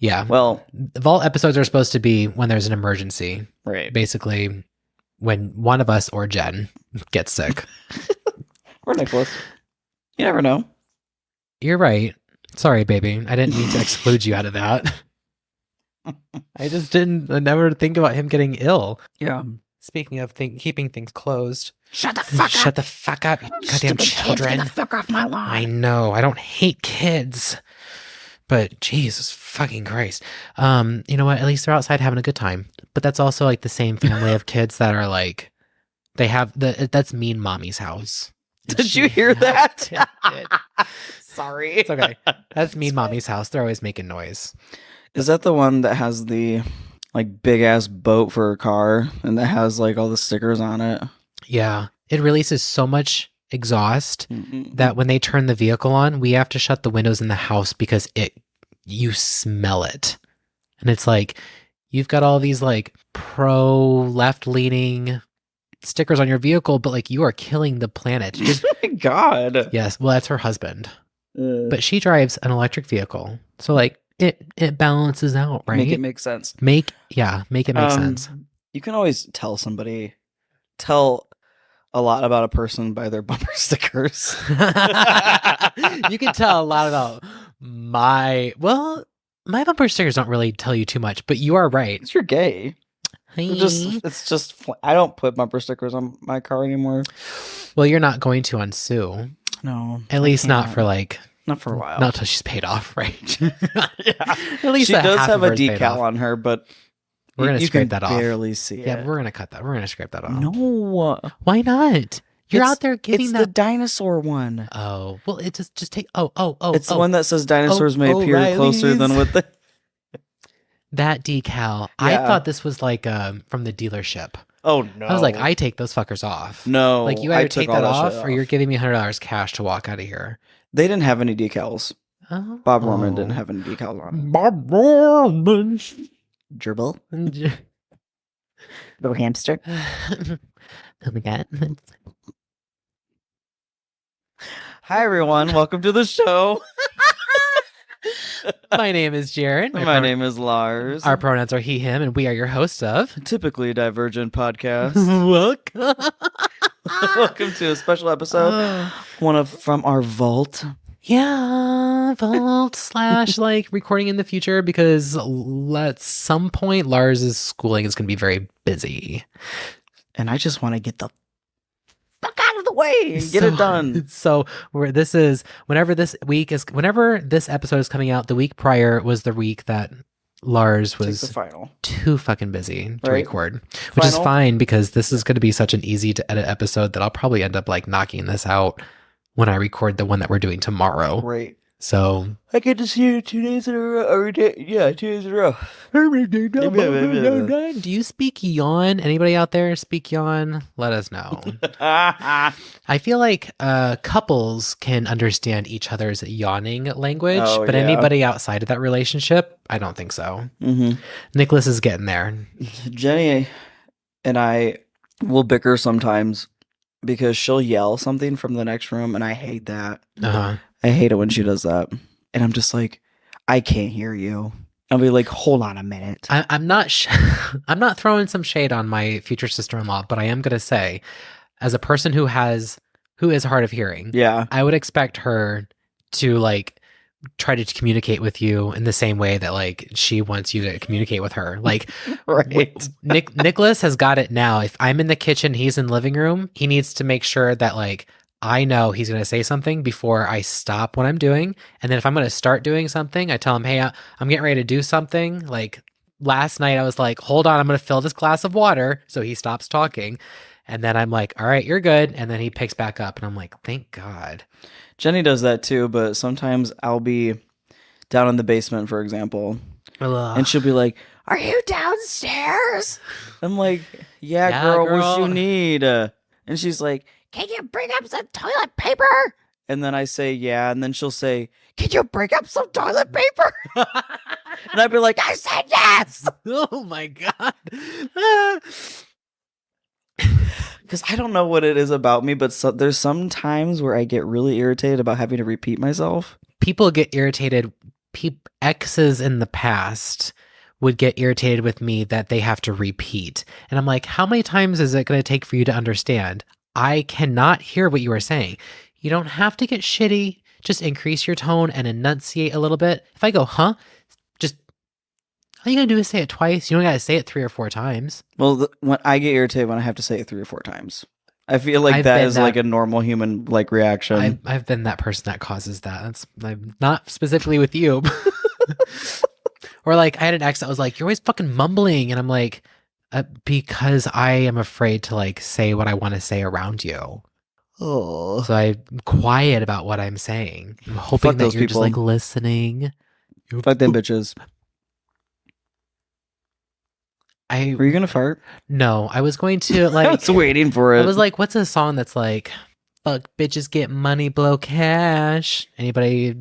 Yeah. Well, vault episodes are supposed to be when there's an emergency. right. Basically, when one of us or Jen gets sick. Or Nicholas. You never know. You're right. Sorry, baby. I didn't mean to exclude you out of that. I just didn't never think about him getting ill. Yeah. Speaking of keeping things closed. Shut the fuck up. Shut the fuck up, you goddamn children. Get the fuck off my lawn. I know. I don't hate kids. But Jesus fucking Christ. You know what? At least they're outside having a good time. But that's also like the same family of kids that are like, they have that's mean mommy's house. Did you hear that? Sorry. It's okay. That's mean mommy's house. They're always making noise. Is that the one that has the like big ass boat for a car and that has like all the stickers on it? Yeah. It releases so much exhaust that when they turn the vehicle on, we have to shut the windows in the house because you smell it. And it's like, you've got all these like pro left leaning stickers on your vehicle, but like you are killing the planet. Just, Oh my God. yes. Well, that's her husband, but she drives an electric vehicle. So like it balances out, right? Make it make sense. Make it make sense. You can always tell a lot about a person by their bumper stickers. You can tell a lot about my bumper stickers don't really tell you too much, but you are right. You're gay. It's just I don't put bumper stickers on my car anymore. Well, you're not going to on Sue. No. At least not for a while. Not until she's paid off, right? Yeah. At least she does have a decal on her, but we're gonna scrape that off. Barely see it. Yeah, we're gonna cut that. We're gonna scrape that off. No. Why not? You're out there giving it's that. the dinosaur one. Oh, well, it just take. It's the one that says dinosaurs may appear closer than what the. That decal. Yeah. I thought this was like from the dealership. Oh no! I was like, I take those fuckers off. No, like you either take that off or you're giving me $100 cash to walk out of here. They didn't have any decals. Oh. Bob Mormon didn't have any decals on. Bob Mormon. Gerbil. Little hamster. Oh my God. Hi everyone, welcome to the show. My name is Jared. My name is Larz. Our pronouns are he, him, and we are your hosts of Typically a Divergent podcast. Welcome. Welcome to a special episode. From our vault. Yeah, vault / like recording in the future because at some point Larz's schooling is going to be very busy. And I just want to get the fuck out of the way and get it done. So whenever this episode is coming out, the week prior was the week that Larz was too fucking busy to record, which is fine because this is going to be such an easy to edit episode that I'll probably end up like knocking this out when I record the one that we're doing tomorrow. Right. So I get to see you 2 days in a row. 2 days in a row. Do you speak yawn? Anybody out there speak yawn? Let us know. I feel like couples can understand each other's yawning language, but anybody outside of that relationship, I don't think so. Mm-hmm. Nicholas is getting there. Jenny and I will bicker sometimes because she'll yell something from the next room, and I hate that. Uh-huh. I hate it when she does that. And I'm just like, I can't hear you. I'll be like, hold on a minute. I'm not I'm not throwing some shade on my future sister-in-law, but I am going to say, as a person who is hard of hearing, yeah, I would expect her to like try to communicate with you in the same way that like she wants you to communicate with her. Like, right. Nicholas has got it now. If I'm in the kitchen, he's in the living room, he needs to make sure that like I know he's going to say something before I stop what I'm doing. And then if I'm going to start doing something, I tell him, hey, I'm getting ready to do something. Like last night I was like, hold on, I'm going to fill this glass of water. So he stops talking. And then I'm like, all right, you're good. And then he picks back up and I'm like, thank God. Jenny does that too. But sometimes I'll be down in the basement, for example, and she'll be like, are you downstairs? I'm like, yeah girl, what you need? And she's like, can you bring up some toilet paper? And then I say, yeah. And then she'll say, can you bring up some toilet paper? And I'd be like, I said yes. Oh my God. Because I don't know what it is about me, but there's some times where I get really irritated about having to repeat myself. People get irritated exes in the past would get irritated with me that they have to repeat. And I'm like, how many times is it going to take for you to understand? I cannot hear what you are saying. You don't have to get shitty. Just increase your tone and enunciate a little bit. If I go, huh? Just all you gotta do is say it twice. You don't gotta say it 3 or 4 times. Well, when I get irritated when I have to say it 3 or 4 times. I feel like that is like a normal human like reaction. I've been that person that causes that. I'm not specifically with you. Or like I had an ex that was like, "You're always fucking mumbling," and I'm like, because I am afraid to like say what I want to say around you. Oh, so I'm quiet about what I'm saying. I'm hoping that you're just like listening. Fuck them bitches. Were you gonna fart? No, I was going to like. I was waiting for it. I was like, "What's a song that's like, fuck bitches get money, blow cash"? Anybody?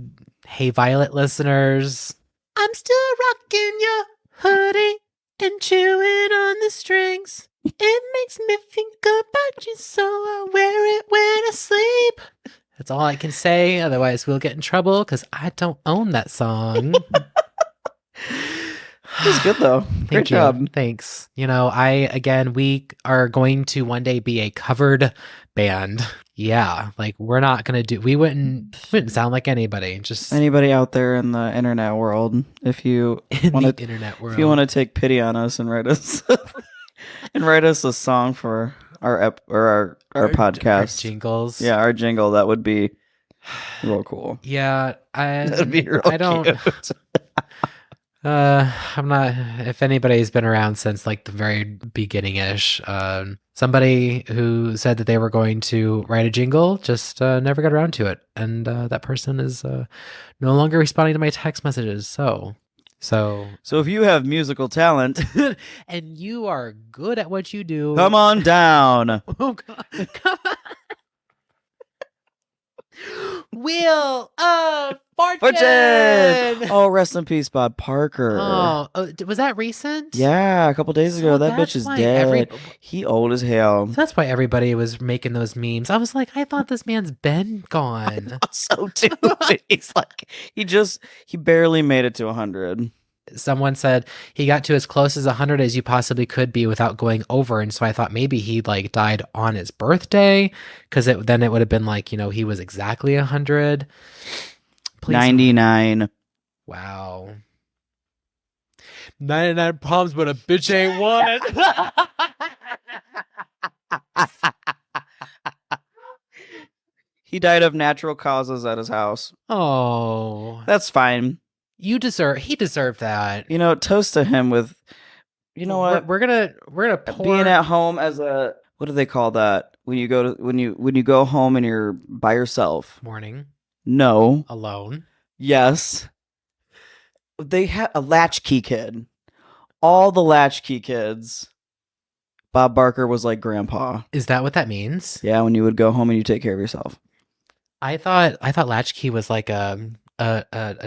Hey, Violet listeners, I'm still rocking your hoodie and chewing on the strings. It makes me think about you, so I wear it when I sleep. That's all I can say. Otherwise, we'll get in trouble because I don't own that song. It's good though. Great job. Thanks. We are going to one day be a covered band. Yeah, like we're not gonna do. We wouldn't sound like anybody. Just anybody out there in the internet world. If you want to take pity on us and write us a song for our podcast, our jingles. Yeah, our jingle. That would be real cool. Yeah, that'd be real cute. I'm not. If anybody's been around since like the very beginning-ish, somebody who said that they were going to write a jingle just never got around to it, and that person is no longer responding to my text messages. So if you have musical talent and you are good at what you do, come on down. Oh God, come on. Wheel of Fortune! Oh, rest in peace, Bob Parker. Oh, was that recent? Yeah, a couple days ago. That bitch is dead. He old as hell. So that's why everybody was making those memes. I was like, I thought this man's been gone. So too. He's like, he barely made it to 100. Someone said he got to as close as 100 as you possibly could be without going over, and so I thought maybe he like died on his birthday, because then it would have been like, he was exactly 100. Please. 99. Wow. 99 problems, but a bitch ain't one. He died of natural causes at his house. Oh, that's fine. He deserved that. Toast to him with, what? We're gonna pour... being at home as a, what do they call that? When you go home and you're by yourself. Mourning. No. Alone. Yes. They had a latchkey kid. All the latchkey kids. Bob Barker was like grandpa. Is that what that means? Yeah, when you would go home and you take care of yourself. I thought latchkey was like a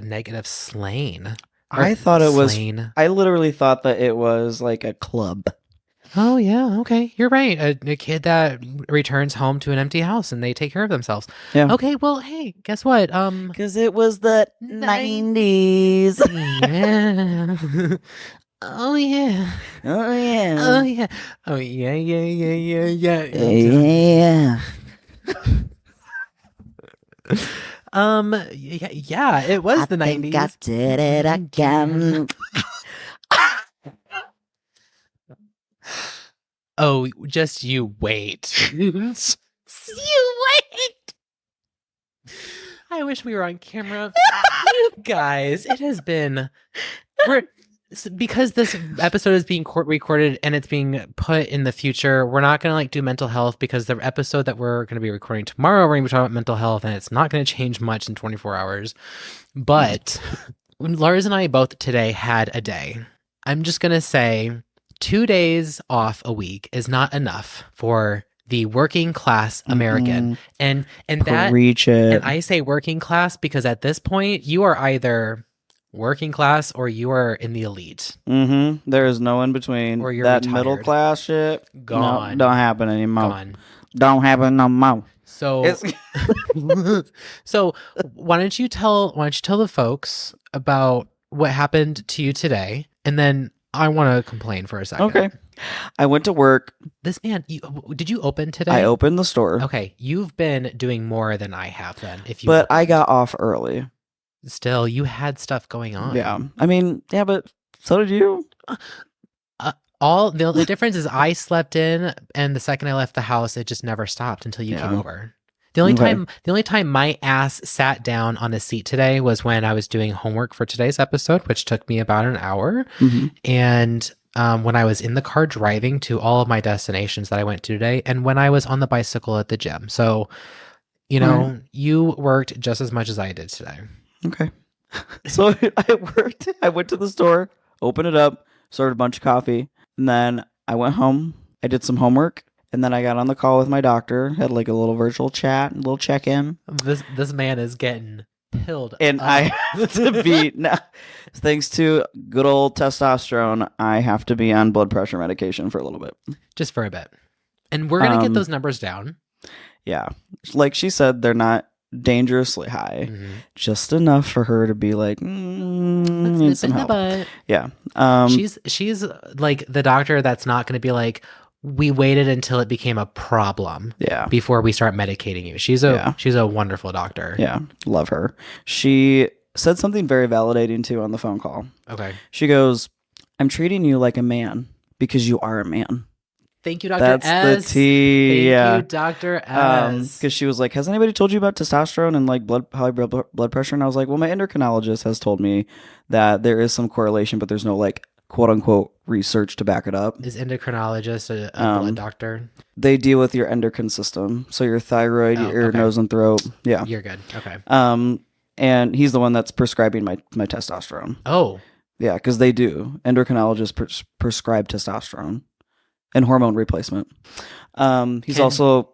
negative slang. I thought it was. I literally thought that it was like a club. Oh yeah, okay, you're right. A kid that returns home to an empty house and they take care of themselves. Yeah. Okay, well, hey, guess what? Because it was the 90s. Yeah. Oh yeah. Oh yeah. Oh yeah. Oh yeah. Yeah. Yeah. Yeah, it was the 90s. Think I did it again. Oh, just you wait. You wait. I wish we were on camera. You guys, it has been... because this episode is being recorded and it's being put in the future, we're not going to do mental health, because the episode that we're going to be recording tomorrow, we're going to be talking about mental health, and it's not going to change much in 24 hours. But Larz and I both today had a day. I'm just going to say 2 days off a week is not enough for the working class American. And that, Preach it. and I say working class because at this point you are either working class or you are in the elite. There is no in between. Or you're that retired. Middle class shit. Gone. No, don't happen anymore. Gone. Don't happen no more. So, so why don't you tell the folks about what happened to you today, and then I want to complain for a second. Okay. I went to work. This man, did you open today? I opened the store. Okay, you've been doing more than I have then. But I got off early. Still, you had stuff going on. Yeah. I mean, yeah, but so did you. The difference is I slept in, and the second I left the house, it just never stopped until you came over. The only time my ass sat down on a seat today was when I was doing homework for today's episode, which took me about an hour. Mm-hmm. And when I was in the car driving to all of my destinations that I went to today, and when I was on the bicycle at the gym. So, you worked just as much as I did today. Okay. So I went to the store, opened it up, started a bunch of coffee, and then I went home. I did some homework. And then I got on the call with my doctor, had like a little virtual chat, a little check-in. This man is getting pilled and up. I have to be, now, thanks to good old testosterone, I have to be on blood pressure medication for a little bit. Just for a bit. And we're going to get those numbers down. Yeah. Like she said, they're not dangerously high. Just enough for her to be like, need some help. Yeah. She's like the doctor that's not going to be like, we waited until it became a problem before we start medicating you. She's a wonderful doctor. Yeah. Love her. She said something very validating too on the phone call. Okay. She goes, I'm treating you like a man because you are a man. Thank you, Dr. S. That's the tea. Thank you, Dr. S. Because she was like, has anybody told you about testosterone and like high blood pressure? And I was like, well, my endocrinologist has told me that there is some correlation, but there's no like quote unquote research to back it up. Is endocrinologist a blood doctor? They deal with your endocrine system. So your thyroid, your nose and throat. Yeah. You're good. Okay. And he's the one that's prescribing my testosterone. Oh. Yeah, because they do. Endocrinologists prescribe testosterone and hormone replacement. He's also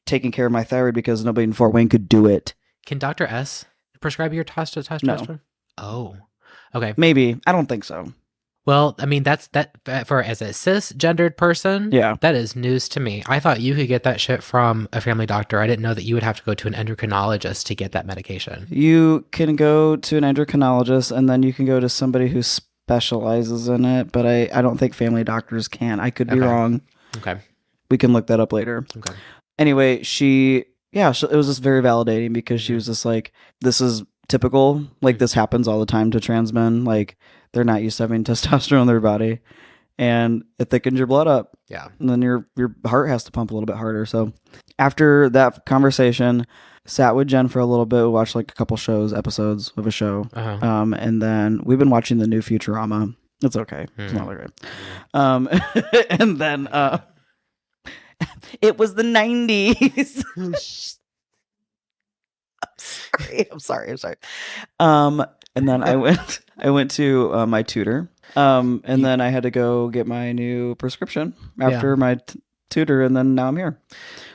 taking care of my thyroid because nobody in Fort Wayne could do it. Can Dr. S prescribe your testosterone? No. Oh. Okay. Maybe. I don't think so. Well, I mean, that's for as a cisgendered person. Yeah, that is news to me. I thought you could get that shit from a family doctor. I didn't know that you would have to go to an endocrinologist to get that medication. You can go to an endocrinologist, and then you can go to somebody who specializes in it. But I don't think family doctors can. I could be wrong. Okay, we can look that up later. Okay. Anyway, it was just very validating because she was just like, "This is typical. Like this happens all the time to trans men. Like." They're not used to having testosterone in their body, and it thickens your blood up. Yeah. And then your heart has to pump a little bit harder. So after that conversation, sat with Jen for a little bit. We watched like a couple episodes of a show. Uh-huh. And then we've been watching the new Futurama. It's okay. It's not really great. And then it was the 90s. I'm sorry. And then I went to my tutor, and then I had to go get my new prescription after my tutor, and then now I'm here.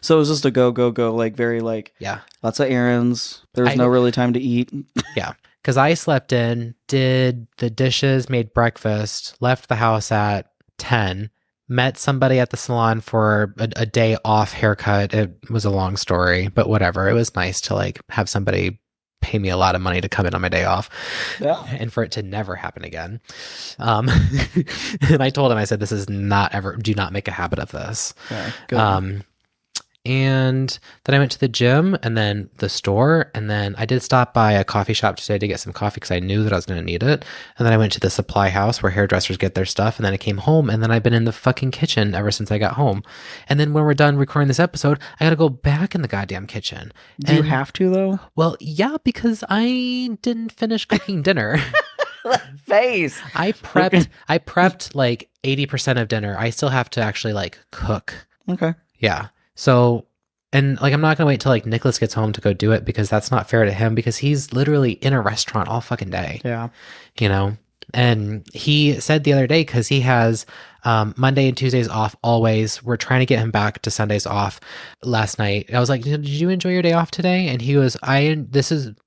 So it was just a go, like very like lots of errands. There was no really time to eat. Yeah, because I slept in, did the dishes, made breakfast, left the house at 10, met somebody at the salon for a day off haircut. It was a long story, but whatever. It was nice to like have somebody pay me a lot of money to come in on my day off and for it to never happen again. And I told him, I said, this is not ever, do not make a habit of this. Good. And then I went to the gym and then the store. And then I did stop by a coffee shop today to get some coffee because I knew that I was going to need it. And then I went to the supply house where hairdressers get their stuff. And then I came home and then I've been in the fucking kitchen ever since I got home. And then when we're done recording this episode, I got to go back in the goddamn kitchen. Do you have to though? Well, yeah, because I didn't finish cooking dinner. Face. I prepped like 80% of dinner. I still have to actually like cook. Okay. Yeah. So, and like, I'm not going to wait till like Nicholas gets home to go do it because that's not fair to him because he's literally in a restaurant all fucking day. Yeah. You know? And he said the other day, because he has Monday and Tuesdays off always. We're trying to get him back to Sundays off. Last night, I was like, "Did you enjoy your day off today?" And he goes,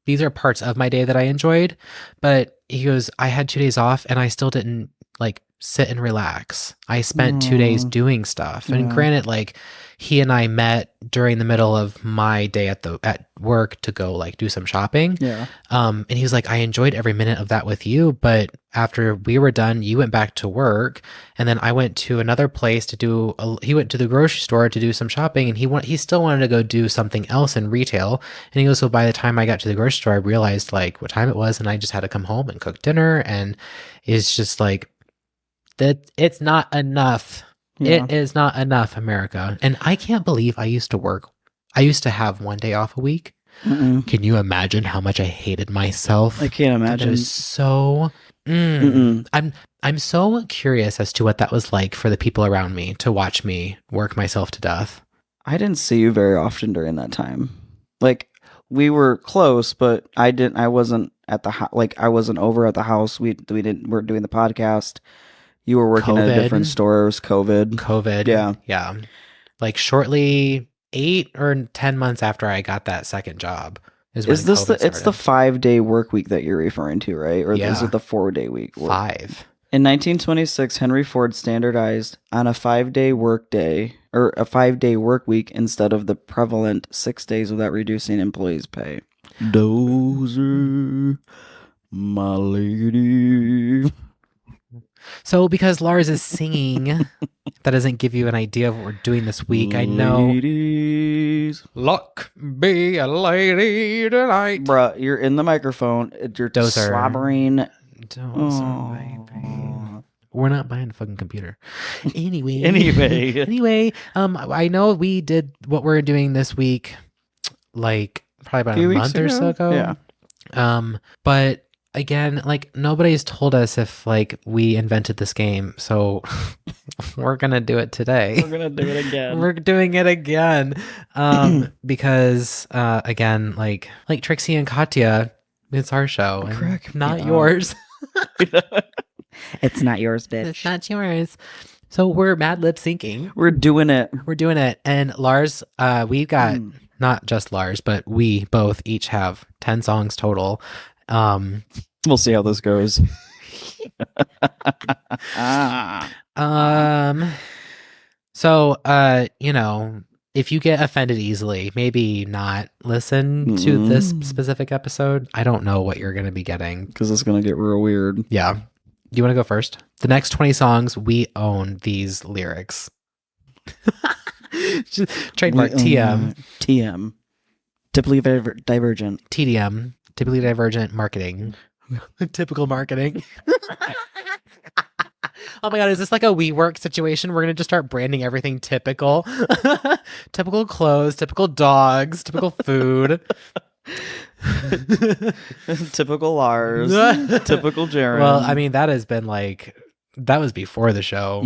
"These are parts of my day that I enjoyed," but he goes, "I had 2 days off, and I still didn't like sit and relax. I spent 2 days doing stuff. And granted, like, he and I met during the middle of my day at work to go like do some shopping. Yeah. And he was like, I enjoyed every minute of that with you, but after we were done, you went back to work, and then I went to another place he went to the grocery store to do some shopping, and he still wanted to go do something else in retail. And he goes, so by the time I got to the grocery store, I realized like what time it was, and I just had to come home and cook dinner. And it's just like that. It's not enough. Yeah. It is not enough, America. And I can't believe I used to have 1 day off a week. Mm-mm. Can you imagine how much I hated myself? I can't imagine. It was so. I'm so curious as to what that was like for the people around me to watch me work myself to death. I didn't see you very often during that time. Like, we were close, but I wasn't at the like I wasn't over at the house. we're doing the podcast. You were working at a different store. It was COVID. Yeah. Like shortly 8 or 10 months after I got that second job is when it's the 5-day work week that you're referring to, right? Or is it the 4-day week? 5. In 1926, Henry Ford standardized on a 5-day work day or a 5-day work week instead of the prevalent 6 days without reducing employees' pay. Dozer, my lady. So because Larz is singing, that doesn't give you an idea of what we're doing this week. I know. Ladies. Luck be a lady tonight. Bruh, you're in the microphone. You're slobbering. Baby. We're not buying a fucking computer. Anyway. I know we did what we're doing this week, like probably about a month or so ago. Yeah. But again, like, nobody's told us if like we invented this game, so we're gonna do it today. We're gonna do it again. We're doing it again, because again, like Trixie and Katya, it's our show, and not yours. It's not yours, bitch. It's not yours. So we're mad lip syncing. We're doing it. And Larz, we've got not just Larz, but we both each have 10 songs total. We'll see how this goes. So if you get offended easily, maybe not listen to this specific episode. I don't know what you're going to be getting, because it's going to get real weird. Yeah. Do you want to go first? The next 20 songs, we own these lyrics. Trademark TM. TM. Typically divergent. TDM. Typically divergent marketing. Typical marketing. Oh my God, is this like a WeWork situation? We're going to just start branding everything typical. Typical clothes, typical dogs, typical food. Typical Larz. Typical Jaron. Well, I mean, that was before the show.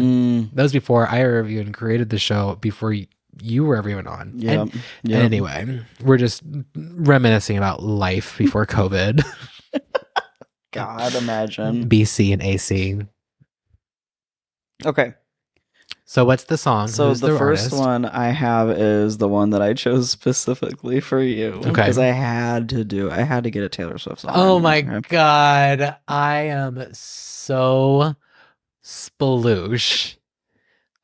That was before I ever even created the show, before you were ever even on. Yeah. And anyway, we're just reminiscing about life before COVID. God, imagine. BC and AC. Okay. So what's the song? So the first one I have is the one that I chose specifically for you. Okay. Because I had to get a Taylor Swift song. Oh my God. I am so sploosh.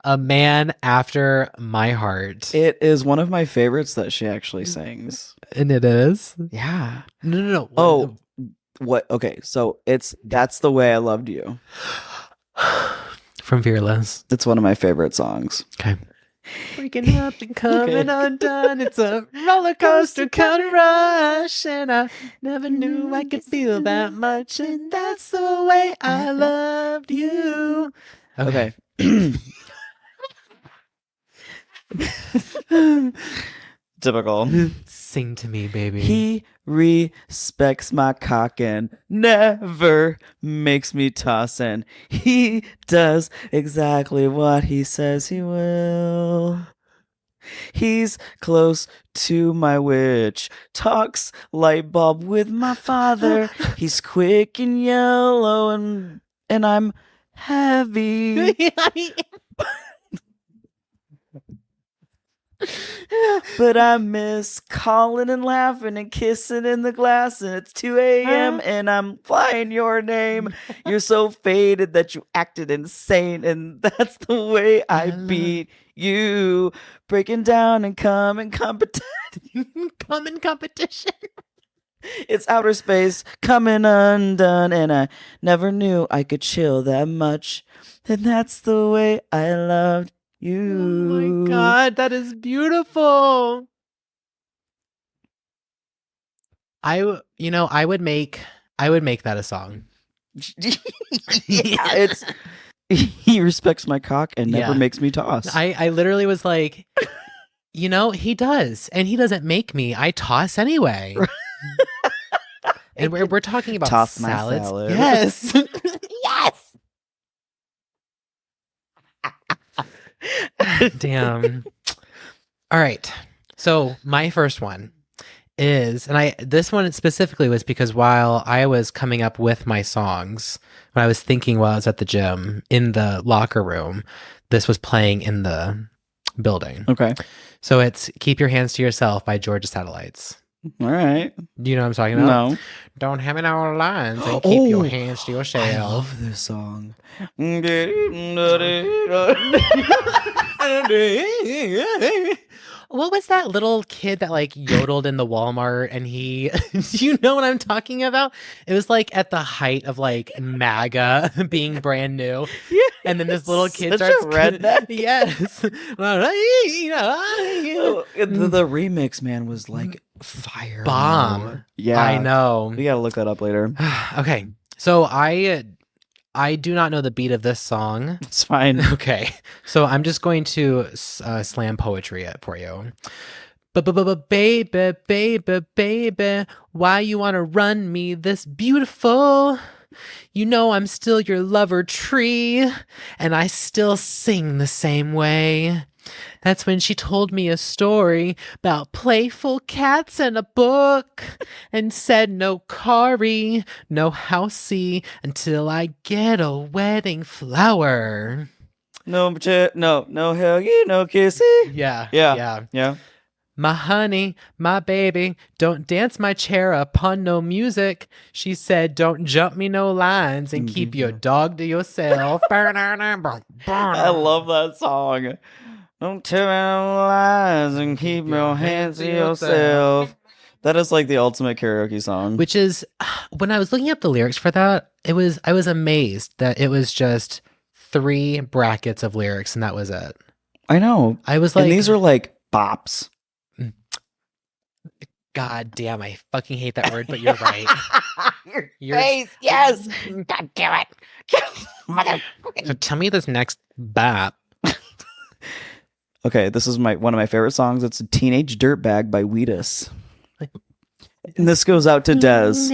A man after my heart. It is one of my favorites that she actually sings. And it is? Yeah. No. Oh, what? Okay. So That's the Way I Loved You. From Fearless. It's one of my favorite songs. Okay. Waking up and coming undone. It's a roller coaster kind of rush. And I never knew I could feel that much. And that's the way I loved you. Okay. Typical. Sing to me, baby. He respects my cock and never makes me toss, and he does exactly what he says he will. He's close to my witch, talks light bulb with my father. He's quick and yellow, and I'm heavy. But I miss calling and laughing and kissing in the glass, and it's 2 a.m. and I'm flying your name. You're so faded that you acted insane, and that's the way I beat you. Breaking down and come in competition. Come in competition. It's outer space coming undone, and I never knew I could chill that much. And that's the way I loved you. Oh my God, that is beautiful. I would make that a song. Yeah, it's he respects my cock and never makes me toss. I literally was like, he does, and he doesn't make me. I toss anyway. And we're talking about toss salads. My salad. Yes. Yes. Damn. All right. So my first one is, and this one specifically was because while I was coming up with my songs, when I was thinking while I was at the gym in the locker room, this was playing in the building. Okay. So it's "Keep Your Hands to Yourself" by Georgia Satellites. All right. Do you know what I'm talking about? No. Don't have it on lines and keep your hands to yourself. I love this song. What was that little kid that like yodeled in the Walmart and he do you know what I'm talking about? It was like at the height of like MAGA being brand new. Yeah, and then this little kid starts redneck. Yes. The remix, man, was like fire. Bomb. Yeah. I know. We gotta look that up later. Okay. So I do not know the beat of this song. It's fine. Okay. So I'm just going to slam poetry it for you. Baby, baby, baby, why you want to run me this beautiful? You know I'm still your lover tree, and I still sing the same way. That's when she told me a story about playful cats and a book and said no carry, no housey until I get a wedding flower. No huggy, no kissy. Yeah. My honey, my baby, don't dance my chair upon no music. She said, don't jump me no lines and keep your dog to yourself. I love that song. Don't tell me no lies and keep your hands to yourself. That is like the ultimate karaoke song. Which is, when I was looking up the lyrics for that, I was amazed that it was just 3 brackets of lyrics and that was it. I know. I was like, and these are like bops. God damn, I fucking hate that word, but you're right. Your face, yes. God damn it. So tell me this next bap. Okay, this is one of my favorite songs. It's "Teenage Dirtbag" by Wheatus. And this goes out to Dez.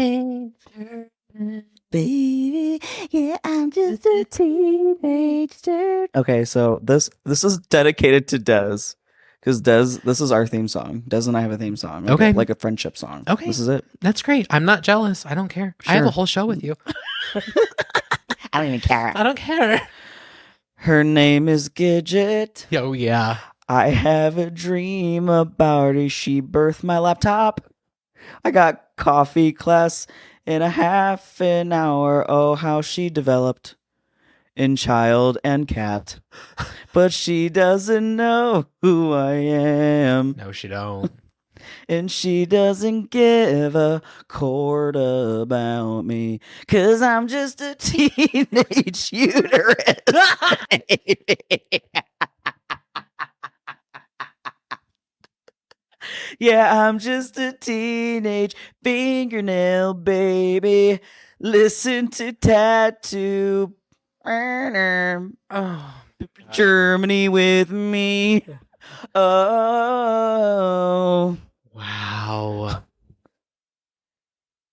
Baby, yeah, I'm just a teenage dirt. Okay, so this is dedicated to Dez. Because this is our theme song. Dez and I have a theme song. Okay. Like a friendship song. Okay. This is it. That's great. I'm not jealous. I don't care. Sure. I have a whole show with you. I don't even care. I don't care. Her name is Gidget. Oh, yeah. I have a dream about her. She birthed my laptop. I got coffee class in a half an hour. Oh, how she developed in child and cat. But she doesn't know who I am. No, she don't. And she doesn't give a chord about me. 'Cause I'm just a teenage uterus. Yeah, I'm just a teenage fingernail baby. Listen to Tattoo. Oh, Germany with me. Oh. Wow.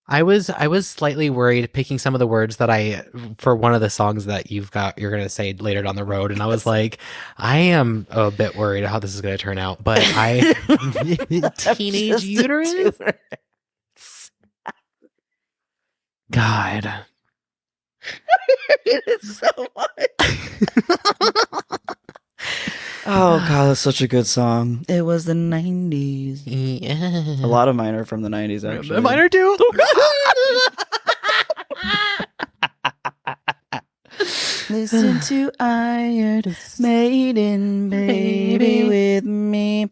I was slightly worried picking some of the words that for one of the songs that you're going to say later down the road. And I was like, I am a bit worried how this is going to turn out, but teenage uterus? God. It is so much. Oh God, that's such a good song. It was the 90s. Yeah. A lot of mine are from the 90s, actually. Mine are too. Listen to Iron Maiden, baby, with me.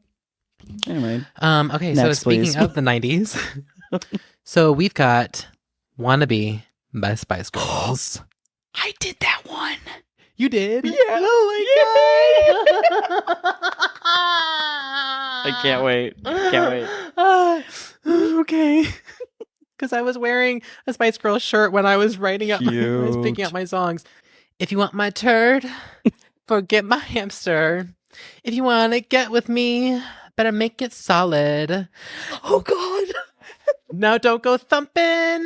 Anyway. Okay, Next, so speaking please. of the 90s, so we've got Wannabe by Spice Girls. I did that one. You did? Yeah. Oh my god. I can't wait. Can't wait. Okay. Because I was wearing a Spice Girls shirt when I was writing up, when I was picking out my songs. If you want my turd, forget my hamster. If you want to get with me, better make it solid. Oh God. Now don't go thumping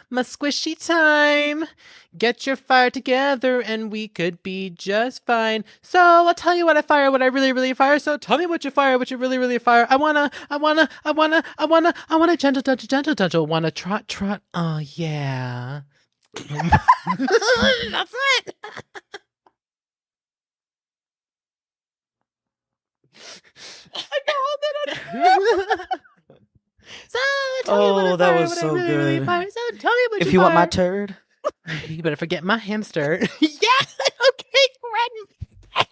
my squishy time. Get your fire together and we could be just fine. So I'll tell you what I fire, what I really, really fire. So tell me what you fire, what you really, really fire. I wanna gentle, wanna trot. Oh yeah. That's it. I called it. So tell me what I that fire, was what so I really, good. really fire. So tell me what If you you fire. want my turd. You better forget my hamster. Yeah. Okay, Red.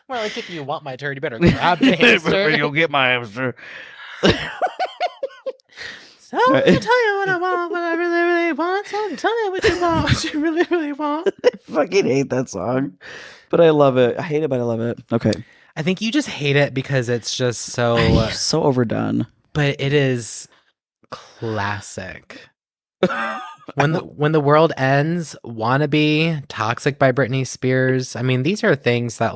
Well, like if you want my turd, you better grab the hamster. You'll get my hamster. So I'll tell you what I want, what I really, really want. So tell me what you want, what you really, really want. I fucking hate that song, but I love it. I hate it, but I love it. Okay. I think you just hate it because it's just so so overdone. But it is classic. When the world ends, Wannabe, Toxic by Britney Spears. I mean, these are things that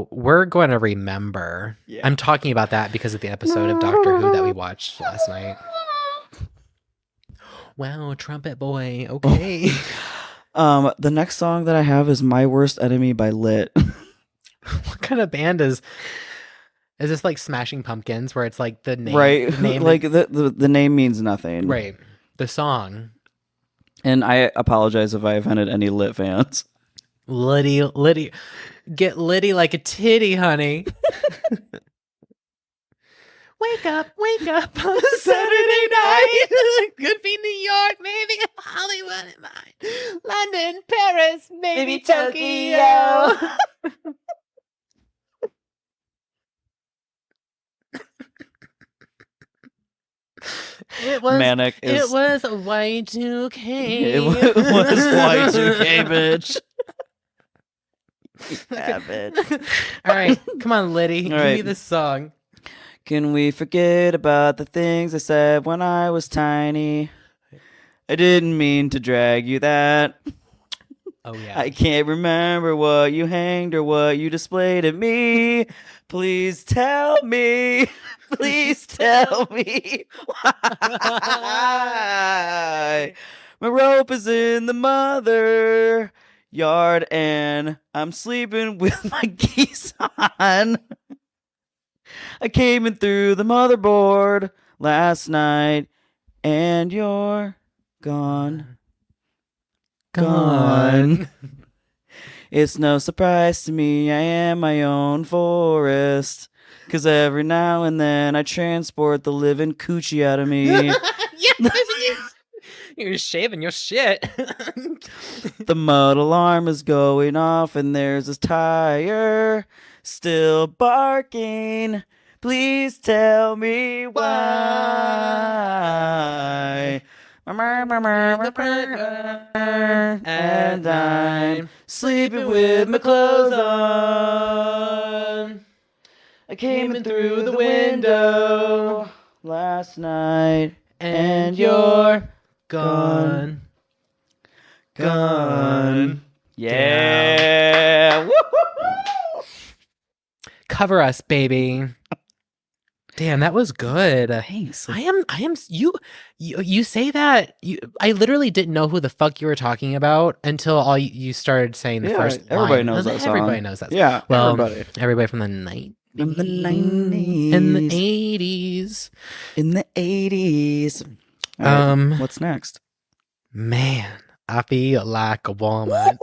we're going to remember. Yeah. I'm talking about that because of the episode of Doctor Who that we watched last night. Wow, trumpet boy. Okay. The next song that I have is My Worst Enemy by Lit. What kind of band is this, like Smashing Pumpkins, where it's like the name, right? The name like the name means nothing, right? The song. And I apologize if I offended any Lit fans. Liddy, get litty like a titty, honey. Wake up on a Saturday night. Could be New York, maybe Hollywood, London, Paris, maybe Tokyo. It was Manic. It was Y2K. It was Y2K, bitch. Yeah, bitch. All right, come on, Liddy. Give right. me this song. Can we forget about the things I said when I was tiny? I didn't mean to drag you that. Oh, yeah. I can't remember what you hanged or what you displayed at me. Please tell me. Please tell me why. My rope is in the mother yard and I'm sleeping with my geese on. I came in through the motherboard last night and you're gone. Gone. It's no surprise to me, I am my own forest. 'Cause every now and then I transport the living coochie out of me. Yes, you're shaving your shit. The mud alarm is going off and there's a tire still barking. Please tell me why. And I'm sleeping with my clothes on. I came in through the window last night and you're gone. Gone. Yeah. Cover us, baby. Damn, that was good. Thanks. I am you say that I literally didn't know who the fuck you were talking about until you started saying the first line. Everybody knows that song. Everybody knows that song. Yeah, well, everybody from the night. In the 90s. In the 80s. In the 80s. Right, what's next? Man. I feel like a woman.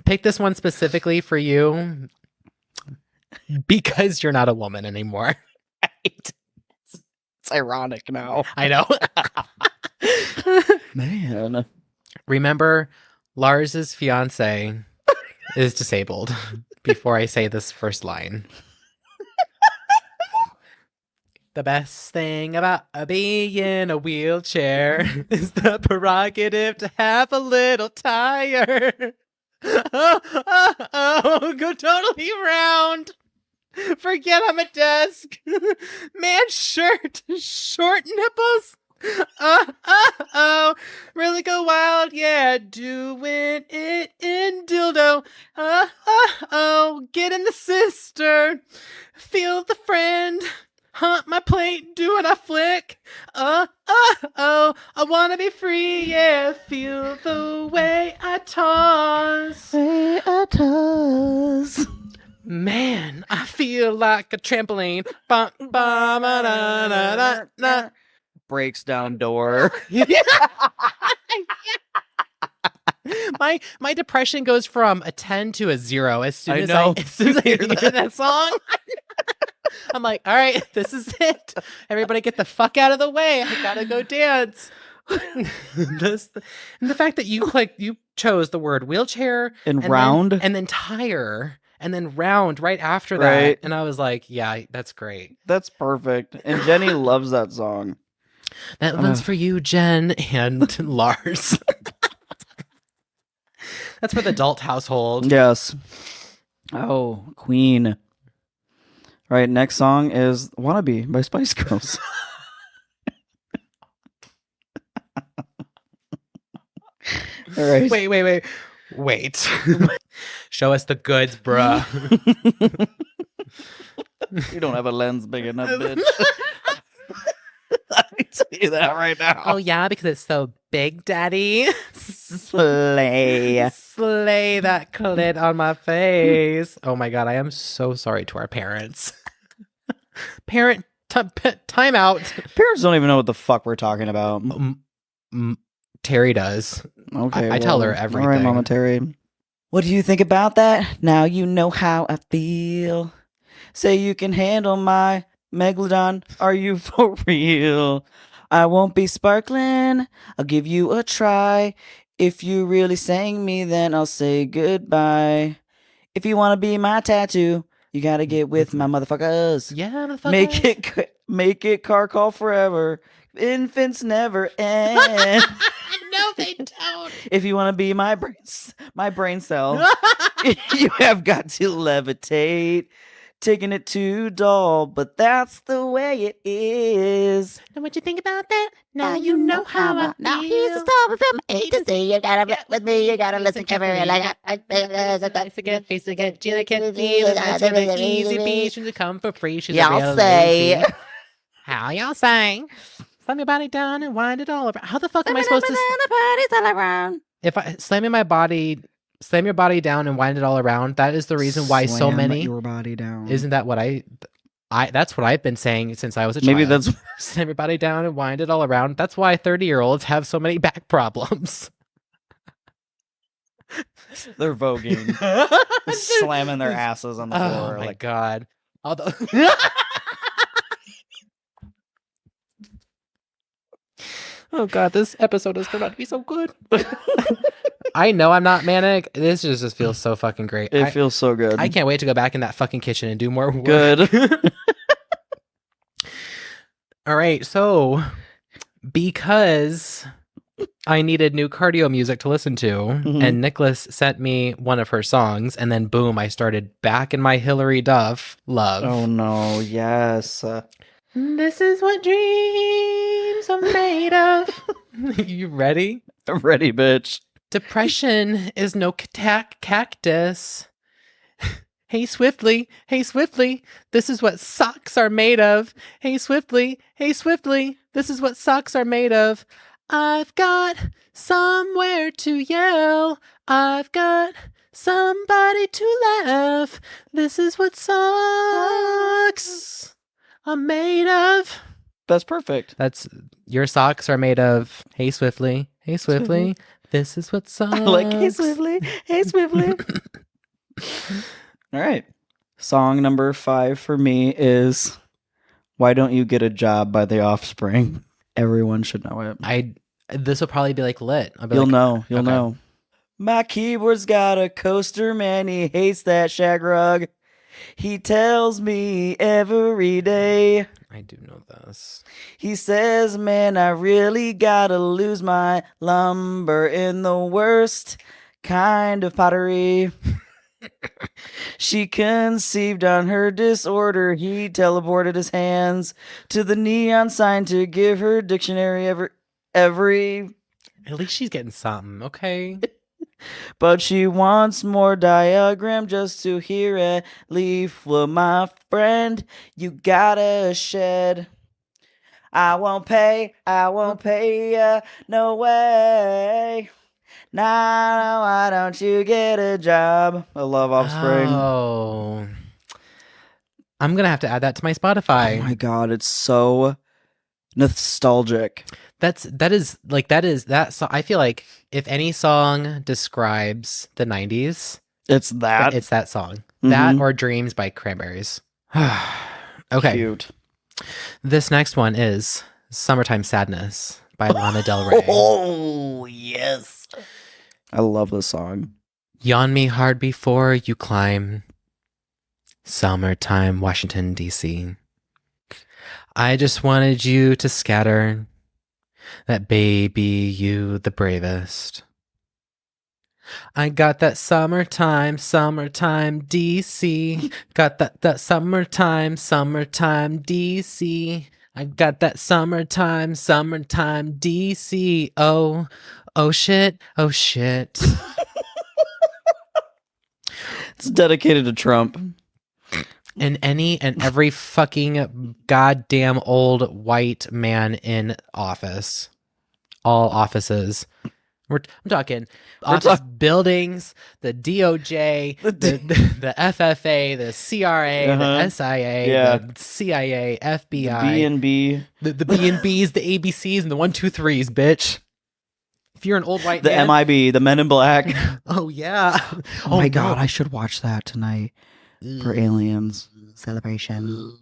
Pick this one specifically for you because you're not a woman anymore. It's ironic now. I know. Man. Remember, Larz's fiance is disabled before I say this first line. The best thing about being in a wheelchair is the prerogative to have a little tire. Go totally round. Forget I'm a desk. Man shirt, short nipples. Really go wild, yeah, doing it in dildo. Get in the sister, feel the friend. Hunt my plate, doing a flick. I wanna be free, yeah. Feel the way I toss. Man, I feel like a trampoline. Breaks down door. My depression goes from a 10 to a 0 as soon as I hear that song. I'm like, all right, this is it. Everybody get the fuck out of the way. I gotta go dance. And the fact that you chose the word wheelchair and round and then tire and then round right after that. And I was like, yeah, that's great. That's perfect. And Jenny loves that song. That one's for you, Jen and Larz. That's for the adult household. Yes. Oh, Queen. Right, next song is Wannabe by Spice Girls. All right. Wait. Show us the goods, bruh. You don't have a lens big enough, bitch. I can tell you that right now. Oh, yeah, because it's so big, daddy. Slay that clit on my face. Oh my god, I am so sorry to our parents. Parent, time out. Parents don't even know what the fuck we're talking about. Terry does. Okay, I tell her everything. All right, Mama Terry. What do you think about that? Now you know how I feel. Say you can handle my megalodon. Are you for real? I won't be sparkling. I'll give you a try. If you really sang me, then I'll say goodbye. If you want to be my tattoo, you gotta get with my motherfuckers. Yeah, motherfuckers. Make it car call forever. Infants never end. No, they don't. If you want to be my brain cell, you have got to levitate. Taking it too dull, but that's the way it is. And what you think about that? Now you know how I feel. Now here's the story from A to Z. You gotta rap with me. You gotta listen carefully. Like face again, Gina can feel it. That's really easy. Be she's to come for free. She's y'all say. How y'all say? Slam your body down and wind it all around. How the fuck am I supposed to? All around. If I slam your body down and wind it all around, that is the reason why so many. Your body down. Isn't that what I that's what I've been saying since I was a child. Maybe that's slam your body down and wind it all around. That's why 30-year-olds have so many back problems. They're voguing. Slamming their asses on the floor. Oh my god. Although oh god, this episode is about to be so good. I know I'm not manic. This just feels so fucking great. It feels so good. I can't wait to go back in that fucking kitchen and do more work. Good. All right, so because I needed new cardio music to listen to, and Nicholas sent me one of her songs, and then boom, I started back in my Hilary Duff love. Oh no, yes. This is what dreams are made of. You ready? I'm ready, bitch. Depression is no cactus. Hey Swiftly, this is what socks are made of. Hey Swiftly, this is what socks are made of. I've got somewhere to yell. I've got somebody to laugh. This is what socks are made of. That's perfect. That's your socks are made of. Hey Swiftly, hey Swiftly, this is what socks. I like Hey Swiftly, hey Swiftly. All right. Song number 5 for me is "Why Don't You Get a Job" by The Offspring. Everyone should know it. This will probably be like lit. You'll know. My keyboard's got a coaster, man. He hates that shag rug. He tells me every day. I do know this. He says, man, I really gotta lose my lumber in the worst kind of pottery. She conceived on her disorder. He teleported his hands to the neon sign to give her dictionary every. At least she's getting something, okay? But she wants more diagram just to hear it. Leave, well, my friend, you gotta shed. I won't pay ya, no way. Now, why don't you get a job? I love Offspring. Oh. I'm going to have to add that to my Spotify. Oh my God, it's so nostalgic. So I feel like if any song describes the 90s, it's that song. Mm-hmm. That or Dreams by Cranberries. Okay. Cute. This next one is Summertime Sadness by Lana Del Rey. Oh, yes. I love this song. Yawn me hard before you climb. Summertime, Washington, D.C. I just wanted you to scatter. That baby, you the bravest. I got that summertime, DC. Got that summertime, DC. I got that summertime, DC. Oh shit. It's dedicated to Trump. And any and every fucking goddamn old white man in office. All offices. I'm talking office buildings, the DOJ, the FFA, the CRA, the SIA, the CIA, FBI, B&B, the B&Bs, the ABCs, and the 123s, bitch. If you're an old white the man, MIB, the Men in Black. Oh yeah. Oh my God, I should watch that tonight for Aliens celebration.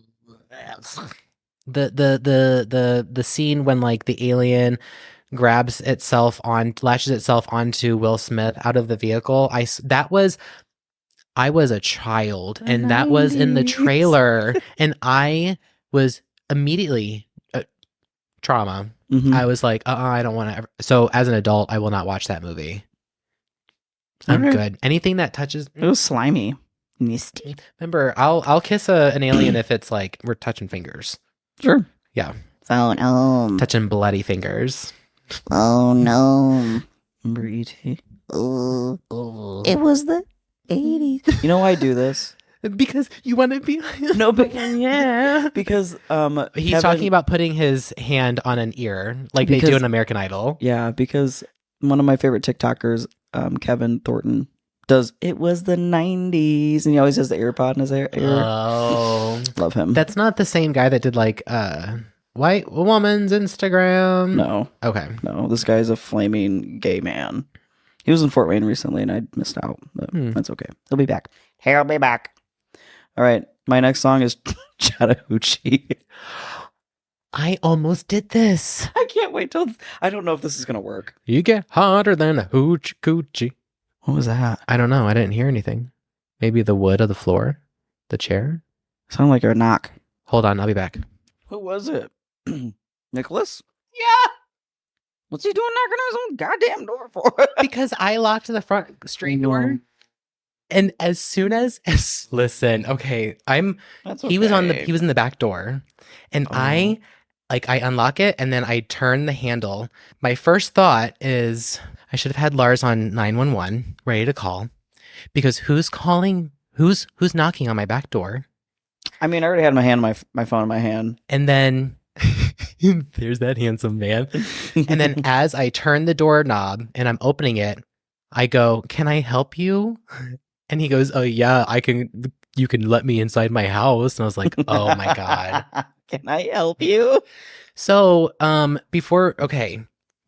The scene when like the alien latches itself onto Will Smith out of the vehicle. I was a child, and that was in the trailer, and I was immediately trauma. Mm-hmm. I was like, I don't want to. So as an adult, I will not watch that movie. I'm good. Anything that touches. It was slimy. Misty. Remember, I'll kiss an alien if it's like we're touching fingers. Sure. Yeah. Oh no. Touching bloody fingers. Oh no. Remember E.T.? Oh. It was the 80s. You know why I do this? Because you want to be No, but yeah. Because he's talking about putting his hand on an ear like they do in American Idol. Yeah, because one of my favorite TikTokers, Kevin Thornton, does "It Was the 90s" and he always has the earpod in his ear. Oh. Love him. That's not the same guy that did like White Woman's Instagram. No. Okay. No, this guy's a flaming gay man. He was in Fort Wayne recently and I missed out, but that's okay. He'll be back. He'll be back. All right. My next song is Chattahoochee. I almost did this. I can't wait till... I don't know if this is going to work. You get hotter than a hoochie coochie. What was that? I don't know. I didn't hear anything. Maybe the wood of the floor? The chair? Sounded like a knock. Hold on. I'll be back. Who was it? Nicholas? Yeah. What's he doing knocking on his own goddamn door for? Because I locked the front street door. And as soon as listen, okay, That's okay. he was in the back door, and I unlock it and then I turn the handle. My first thought is I should have had Larz on 911 ready to call, because who's knocking on my back door? I mean, I already had my phone in my hand, and then there's that handsome man, and then as I turn the doorknob and I'm opening it, I go, "Can I help you?" And he goes, "Oh yeah, I can. You can let me inside my house." And I was like, "Oh my God, Can I help you? So,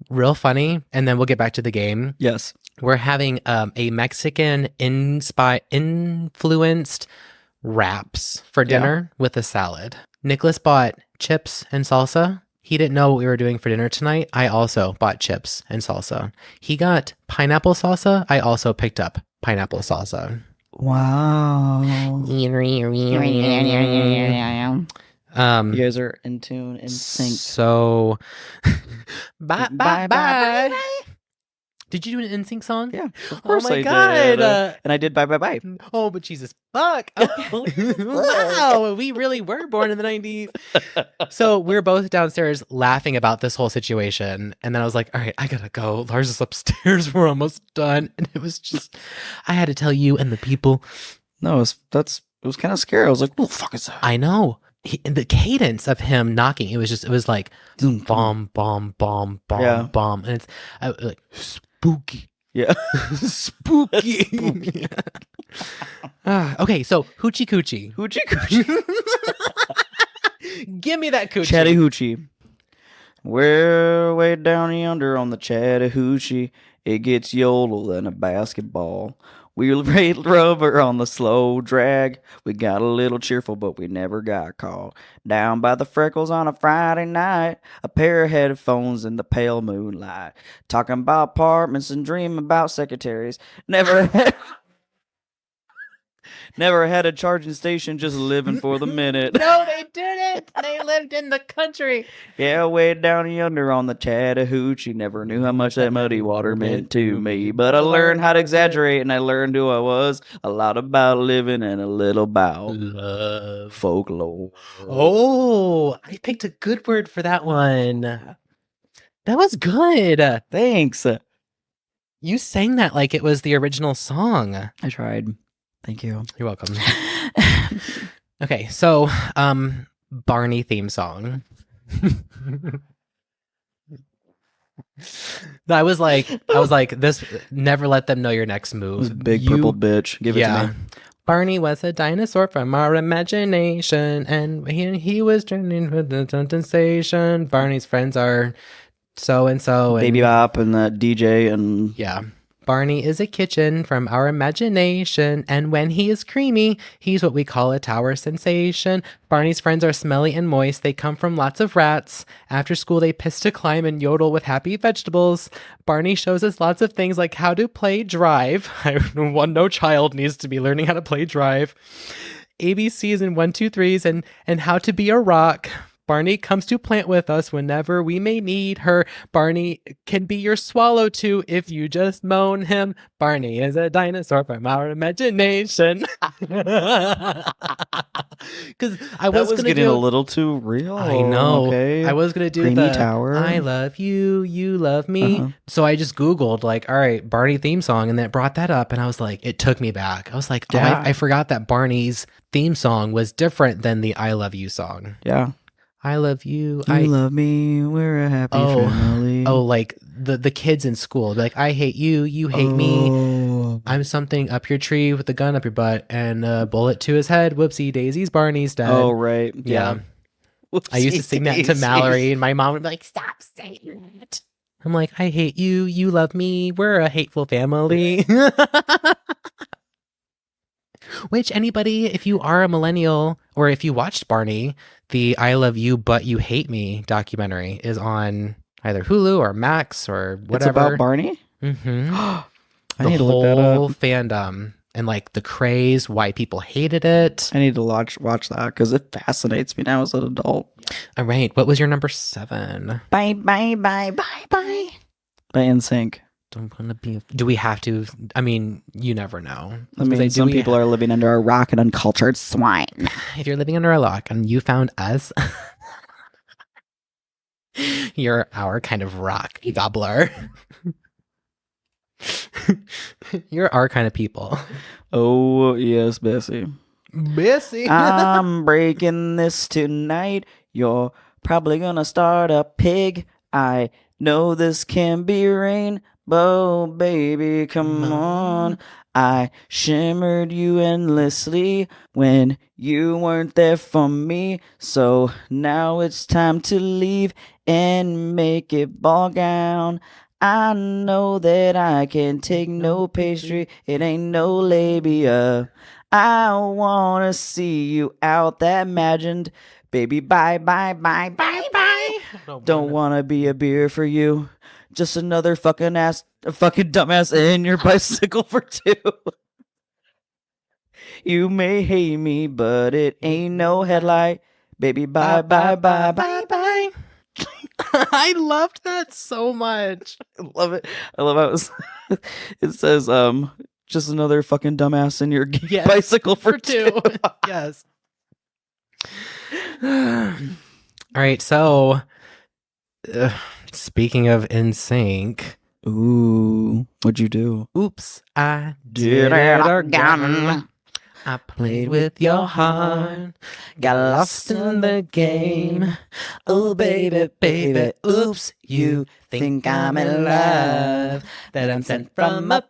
real funny, and then we'll get back to the game. Yes. We're having a Mexican influenced wraps for dinner with a salad. Nicholas bought chips and salsa. He didn't know what we were doing for dinner tonight. I also bought chips and salsa. He got pineapple salsa. I also picked up pineapple salsa. Wow. You guys are in tune, in sync. So, bye. Did you do an NSYNC song? Yeah, of course I God. did. And I did bye. Oh, but Jesus, fuck. Okay. Wow, we really were born in the 90s. So we were both downstairs laughing about this whole situation. And then I was like, all right, I gotta go. Larz is upstairs. We're almost done. And it was just, I had to tell you and the people. No, it was kind of scary. I was like, what the fuck is that? I know. The cadence of him knocking, it was like, bomb, bomb, bomb, bomb, bomb. And it's like, spooky. Yeah. Spooky. Okay, so hoochie coochie. Hoochie coochie. Give me that coochie. Chattahoochee. We're way down yonder on the Chattahoochee. It gets yodel than a basketball. We'll rate rubber on the slow drag. We got a little cheerful, but we never got caught. Down by the freckles on a Friday night, a pair of headphones in the pale moonlight. Talking about apartments and dreaming about secretaries. Never had a charging station, just living for the minute. No, they didn't. They lived in the country. Yeah, way down yonder on the Chattahoochee. Never knew how much that muddy water meant to me. But I learned how to exaggerate, and I learned who I was. A lot about living and a little about love. Folklore. Oh, I picked a good word for that one. That was good. Thanks. You sang that like it was the original song. I tried. Thank you. You're welcome. Okay, so Barney theme song. I was like, this. Never let them know your next move. Big purple bitch. Give it to me. Barney was a dinosaur from our imagination, and he was turning with the sensation. Barney's friends are so and so, Baby Bop and the DJ and yeah. Barney is a kitchen from our imagination, and when he is creamy, he's what we call a tower sensation. Barney's friends are smelly and moist. They come from lots of rats. After school, they piss to climb and yodel with happy vegetables. Barney shows us lots of things like how to play drive. No child needs to be learning how to play drive. ABCs and 1, 2, 3s and how to be a rock. Barney comes to plant with us whenever we may need her. Barney can be your swallow too if you just moan him. Barney is a dinosaur from our imagination. Because I was gonna getting a little too real. I know. Okay. I was gonna do Creamy Tower. I love you, you love me. So I just Googled like, all right, Barney theme song, and that brought that up, and I was like, it took me back. I was like, Yeah. I forgot that Barney's theme song was different than the I Love You song. Yeah. I love you. You love me. We're a happy family. Oh, like the kids in school. Like, I hate you. You hate me. I'm something up your tree with a gun up your butt and a bullet to his head. Whoopsie daisies. Barney's dead. Oh, right. Yeah. I used to sing that to Mallory, and my mom would be like, stop saying that. I'm like, I hate you. You love me. We're a hateful family. Which anybody, if you are a millennial or if you watched Barney, the I Love You But You Hate Me documentary is on either Hulu or Max or whatever. It's about Barney? Mm-hmm. I need to look that whole up. fandom and like the craze, why people hated it. I need to watch that because it fascinates me now as an adult. All right. What was your number 7? Bye, bye, bye, bye, bye. By NSYNC. Don't want to be. Do we have to? I mean, you never know. I mean, some people are living under a rock and uncultured swine. If you're living under a rock and you found us, you're our kind of rock gobbler. You're our kind of people. Oh, yes, Bessie. Bessie. I'm breaking this tonight. You're probably gonna start a pig. I know this can be rain, Oh, baby, come on. I shimmered you endlessly when you weren't there for me. So now it's time to leave and make it ball gown. I know that I can take no pastry. It ain't no labia. I wanna see you out that imagined. Baby, bye, bye, bye, bye, bye. Don't wanna be a beer for you. Just another fucking dumbass in your bicycle for two. You may hate me, but it ain't no headlight. Baby, bye, bye, bye, bye, bye. I loved that so much. I love it. I love how it says, just another fucking dumbass in your bicycle for two. Yes. All right, so speaking of NSYNC. Ooh, what'd you do? Oops, I did it again. I played with your heart, got lost in the game. Oh, baby, baby, oops, you think I'm in love, that I'm sent from above.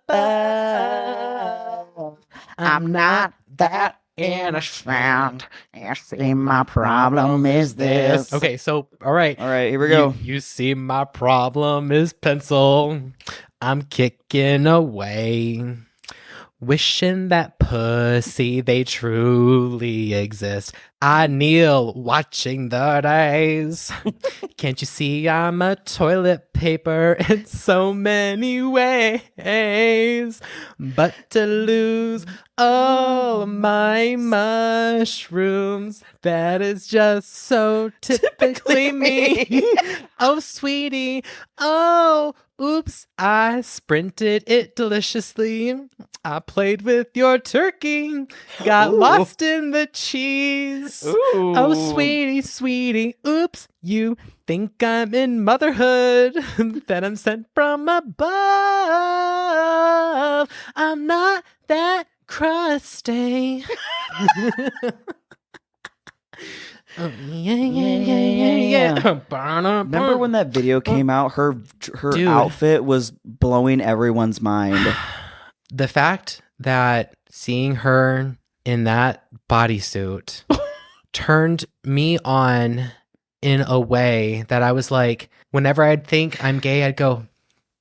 I'm not that innocent. You see, my problem is this. Okay, so, all right, here we go. You see, my problem is pencil. I'm kicking away. Wishing that pussy they truly exist. I kneel watching the days. Can't you see I'm a toilet paper in so many ways? But to lose all my mushrooms, that is just so typically me. Oh, sweetie. Oh, oops, I sprinted it deliciously. I played with your turkey, got lost in the cheese. Ooh. Oh, sweetie, sweetie, oops, you think I'm in motherhood, that I'm sent from above. I'm not that crusty. Oh, yeah. Remember when that video came out? Her Dude. Outfit was blowing everyone's mind. The fact that seeing her in that bodysuit turned me on in a way that I was like, whenever I'd think I'm gay, I'd go,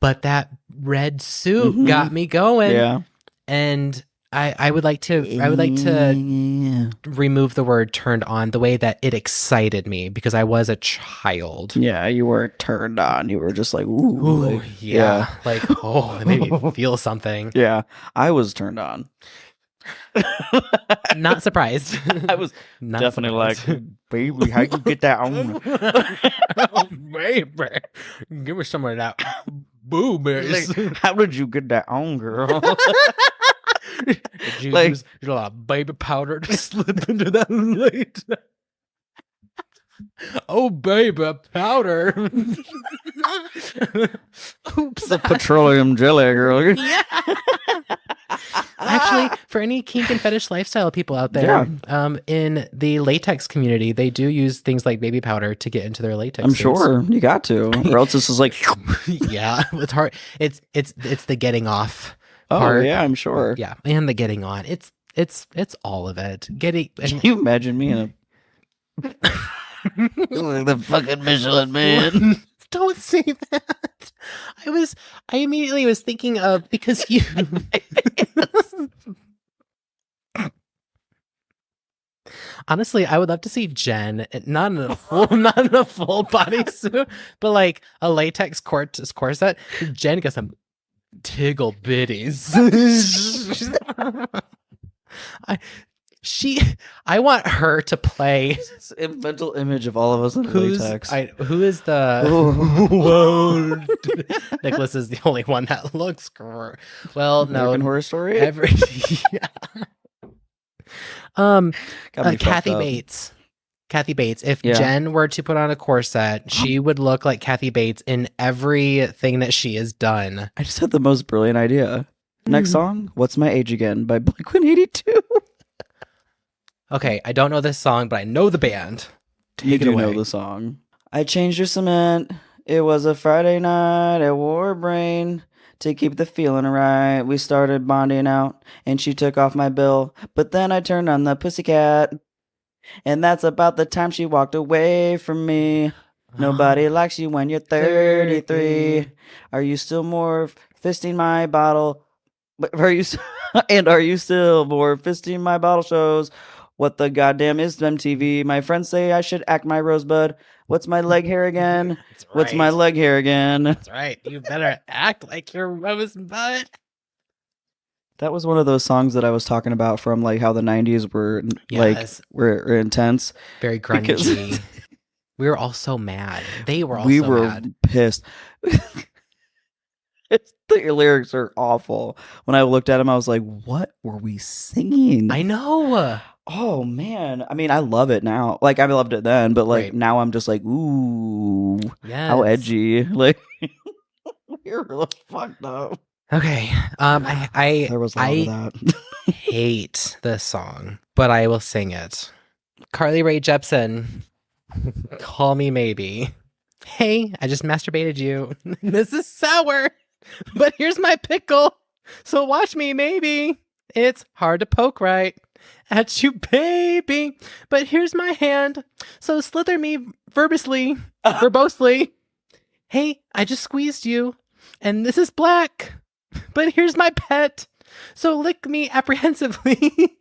but that red suit got me going. Yeah. And I would like to remove the word turned on, the way that it excited me, because I was a child. Yeah, you weren't turned on. You were just like, ooh. Like, yeah. Like, oh, it made me feel something. Yeah, I was turned on. Not surprised. I was definitely surprised. Like, baby, how'd you get that on? Oh, baby, give me some of that boobies. Like, how did you get that on, girl? Did you use a lot of baby powder to slip into that late? Oh, baby, powder. Oops. The petroleum jelly, girl. Yeah. Actually, for any kink and fetish lifestyle people out there, in the latex community, they do use things like baby powder to get into their latex. I'm sure you got to, or else this is like, yeah, it's hard. It's the getting off. Oh part. Yeah, I'm sure. Yeah, and the getting on. It's all of it. Getting. Can you imagine me in a like the fucking Michelin Man? Don't say that. I immediately was thinking of, because you. Honestly, I would love to see Jen, not in a full bodysuit, but like a latex corset. Jen got some tiggle bitties. I want her to play. It's a mental image of all of us in latex. Who is the? Whoa. Nicholas is the only one that looks. Well, American Horror Story. Kathy Bates. Kathy Bates. If Jen were to put on a corset, she would look like Kathy Bates in everything that she has done. I just had the most brilliant idea. Next song, What's My Age Again by Blink-182. Okay, I don't know this song, but I know the band. You do know the song. I changed your cement. It was a Friday night at Warbrain. to keep the feeling right. We started bonding out, and she took off my bill. But then I turned on the pussycat, and that's about the time she walked away from me. Nobody likes you when you're 33. Are you still more fisting my bottle? Are you are you still more fisting my bottle shows? What the goddamn is MTV? My friends say I should act my rosebud. What's my leg hair again? That's right. What's my leg hair again? That's right. You better act like your rosebud. That was one of those songs that I was talking about from like how the 90s were were intense. Very grungy. We were all so mad. They were all we so were mad. Pissed. The lyrics are awful. When I looked at them, I was like, what were we singing? I know. Oh man. I mean, I love it now. Like I loved it then, but like now I'm just like, ooh, how edgy. Like you're really fucked up. Okay. There was a lot of that. hate this song, but I will sing it. Carly Rae Jepsen, Call Me Maybe. Hey, I just masturbated you. This is sour, but here's my pickle. So watch me maybe. It's hard to poke right at you, baby. But here's my hand. So slither me verbosely. Hey, I just squeezed you. And this is black. But here's my pet. So lick me apprehensively.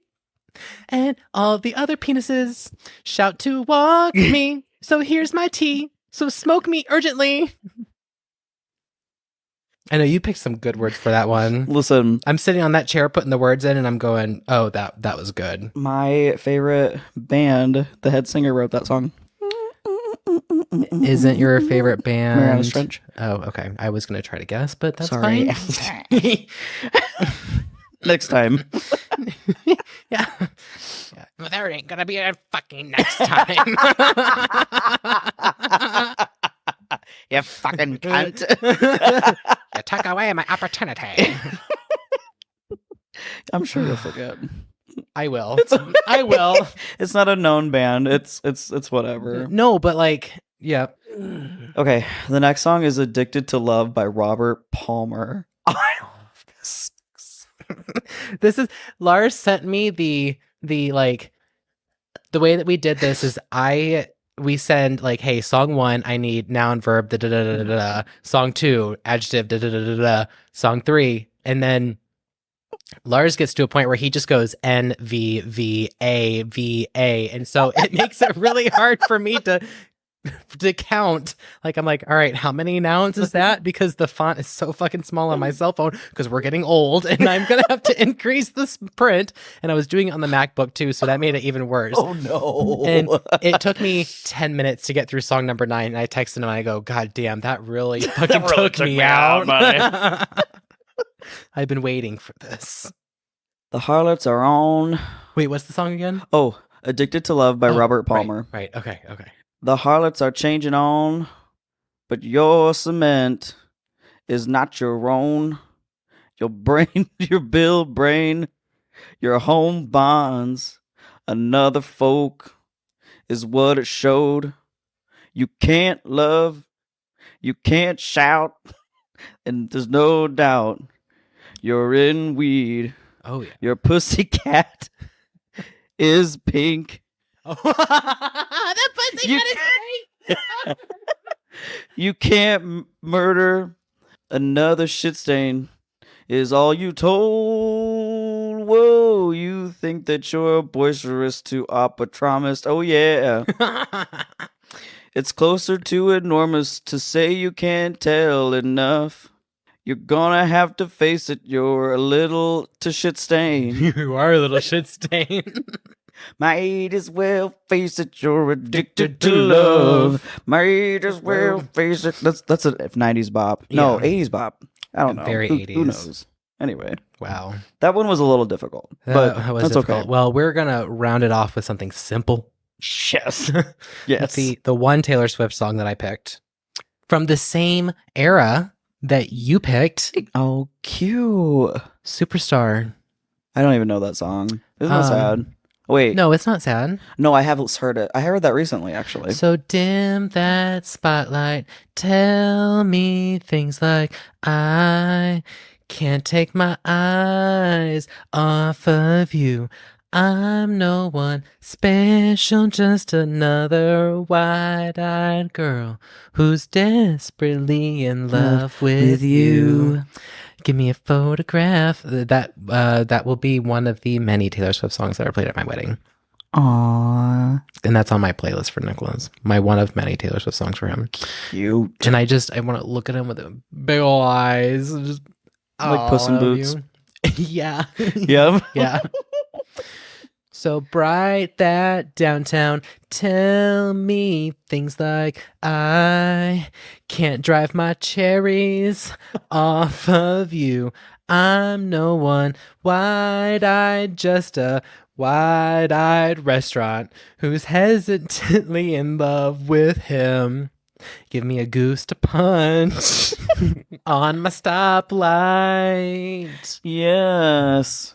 And all the other penises shout to walk me. So here's my tea. So smoke me urgently. I know you picked some good words for that one. Listen, I'm sitting on that chair putting the words in and I'm going, oh, that was good. My favorite band, the head singer wrote that song. Isn't your favorite band Mariana's Trench? Oh, okay. I was going to try to guess, but that's Sorry. fine. Next time. Yeah. Well, there ain't going to be a fucking next time. You fucking cunt. You took away my opportunity. I'm sure you'll forget. I will. I will. It's not a known band. It's whatever. No, but like, yeah. Okay, the next song is "Addicted to Love" by Robert Palmer. I love this. This is Larz sent me the like the way that we did this is we send like, hey, song 1, I need noun, verb, da da da da da da. Song 2, adjective, da da da da da. Song 3, and then Larz gets to a point where he just goes N V V A V A, and so it makes it really hard for me to count. Like I'm like, all right, how many nouns is that? Because the font is so fucking small on my cell phone because we're getting old and I'm gonna have to increase this print. And I was doing it on the MacBook too, so that made it even worse. Oh no. And it took me 10 minutes to get through song number 9, and I texted him and I go, God damn, that really fucking took me out. I've been waiting for this. The Harlots are on. Wait, what's the song again? Oh, "Addicted to Love" by Robert Palmer. Right. Okay. The harlots are changing on, but your cement is not your own. Your brain, your bill brain, your home bonds, another folk is what it showed. You can't love, you can't shout, and there's no doubt you're in weed. Oh, yeah. Your pussycat is pink. Oh, that pussycat is pink. You can't murder another shit stain is all you told. Whoa, you think that you're boisterous to optometrist. Oh yeah. It's closer to enormous to say you can't tell enough. You're gonna have to face it, you're a little to shit stain. You are a little shit stain. Might as well face it, you're addicted to love. Might as well face it. That's a 90s bop. No, 80s bop. I don't know. Very 80s. Who knows? Anyway. Wow. That one was a little difficult. But that was that's difficult. okay. Well, we're going to round it off with something simple. Yes. Yes. The one Taylor Swift song that I picked from the same era that you picked. Oh, cute. Superstar. I don't even know that song. Isn't that sad? Wait, No, it's not sad. no, I haven't heard it. I heard that recently, actually. So dim that spotlight. Tell me things like I can't take my eyes off of you. I'm no one special, just another wide-eyed girl who's desperately in love with you. Give me a photograph. That will be one of the many Taylor Swift songs that are played at my wedding. Aww. And that's on my playlist for Nicholas. My one of many Taylor Swift songs for him. Cute. And I want to look at him with big ol' eyes. Just, like Puss in Boots. Yeah. Yep. Yeah. So bright that downtown. Tell me things like I can't drive my cherries off of you. I'm no one wide-eyed, just a wide-eyed restaurant who's hesitantly in love with him. Give me a goose to punch on my stoplight. Yes.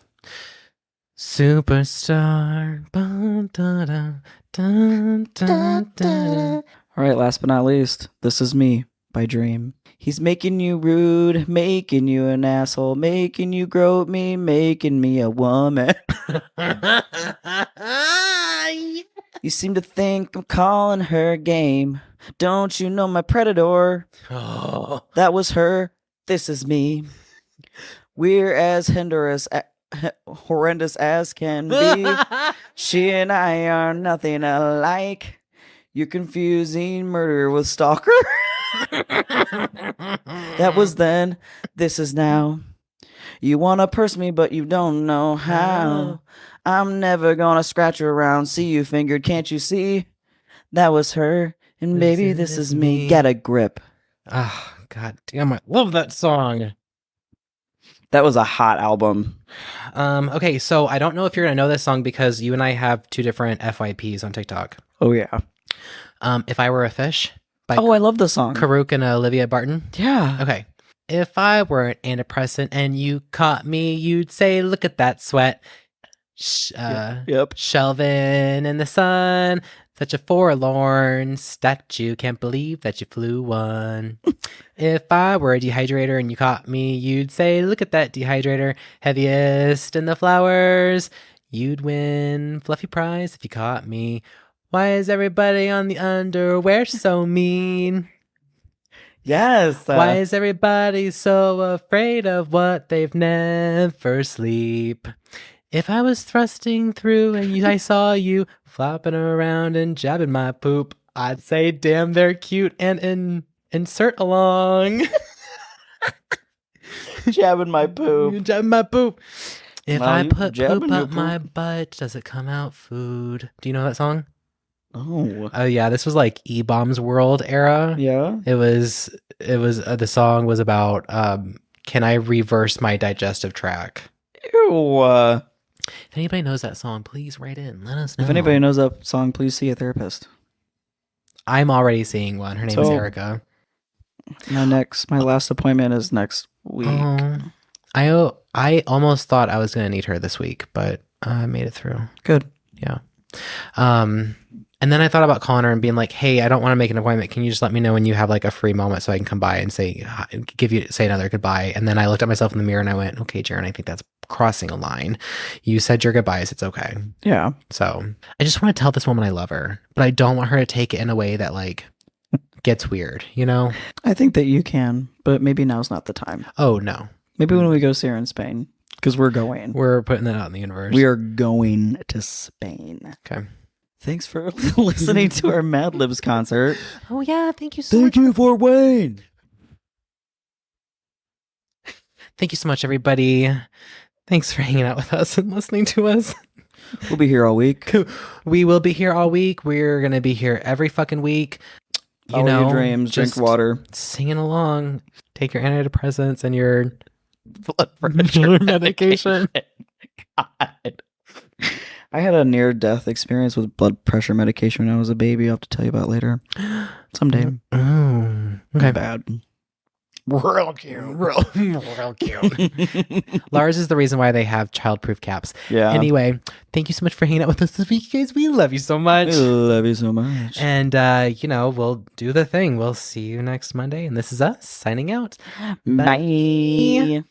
Superstar. Bum, da, da, dun, dun, dun. All right, last but not least, This Is Me by Dream. He's making you rude, making you an asshole, making you grope me, making me a woman. You seem to think I'm calling her game. Don't you know my predator? Oh. That was her. This is me. We're as horrendous as can be. She and I are nothing alike. You're confusing murder with stalker. That was then. This is now. You want to purse me, but you don't know how. I'm never gonna scratch around. See you fingered, can't you see? That was her. And baby, this is me. Get a grip. Oh, God damn, I love that song. That was a hot album. Okay, so I don't know if you're gonna know this song because you and I have two different FYPs on TikTok. Oh, yeah. If I Were a Fish by I love the song. Karuk and Olivia Barton. Yeah. Okay. If I were an antidepressant and you caught me, you'd say, look at that sweat. Yep. Shelvin' in the sun. Such a forlorn statue. Can't believe that you flew one. If I were a dehydrator and you caught me, you'd say, look at that dehydrator. Heaviest in the flowers. You'd win fluffy prize if you caught me. Why is everybody on the underwear so mean? Yes. Why is everybody so afraid of what they've never sleep? If I was thrusting through and I saw you flopping around and jabbing my poop, I'd say, damn, they're cute and insert along. Jabbing my poop. Jabbing my poop. If Well, I you put jabbing poop your up my butt, does it come out food? Do you know that song? Oh. Oh yeah, this was like E-Bombs World era. Yeah. It was the song was about can I reverse my digestive tract? Ew. If anybody knows that song, please write in. Let us know. If anybody knows that song, please see a therapist. I'm already seeing one. Her name is Erica. My last appointment is next week. I almost thought I was going to need her this week, but I made it through. Good. Yeah. And then I thought about calling her and being like, hey, I don't want to make an appointment. Can you just let me know when you have like a free moment so I can come by and say another goodbye? And then I looked at myself in the mirror and I went, okay, Jaren, I think that's crossing a line. You said your goodbyes. It's okay. Yeah. So I just want to tell this woman I love her, but I don't want her to take it in a way that like gets weird, you know? I think that you can, but maybe now's not the time. Oh, no. Maybe when we go see her in Spain, because we're going. We're putting that out in the universe. We are going to Spain. Okay. Thanks for listening to our Mad Libs concert. Oh, yeah. Thank you so much. Thank you for Wayne. Thank you so much, everybody. Thanks for hanging out with us and listening to us. We'll be here all week. We will be here all week. We're going to be here every fucking week. Follow your dreams, drink water. Singing along. Take your antidepressants and your blood pressure medication. God. I had a near-death experience with blood pressure medication when I was a baby. I'll have to tell you about later. Someday. Oh, okay. Bad. Real cute. Real cute. Larz is the reason why they have childproof caps. Yeah. Anyway, thank you so much for hanging out with us this week, guys. We love you so much. We love you so much. And, we'll do the thing. We'll see you next Monday. And this is us signing out. Bye.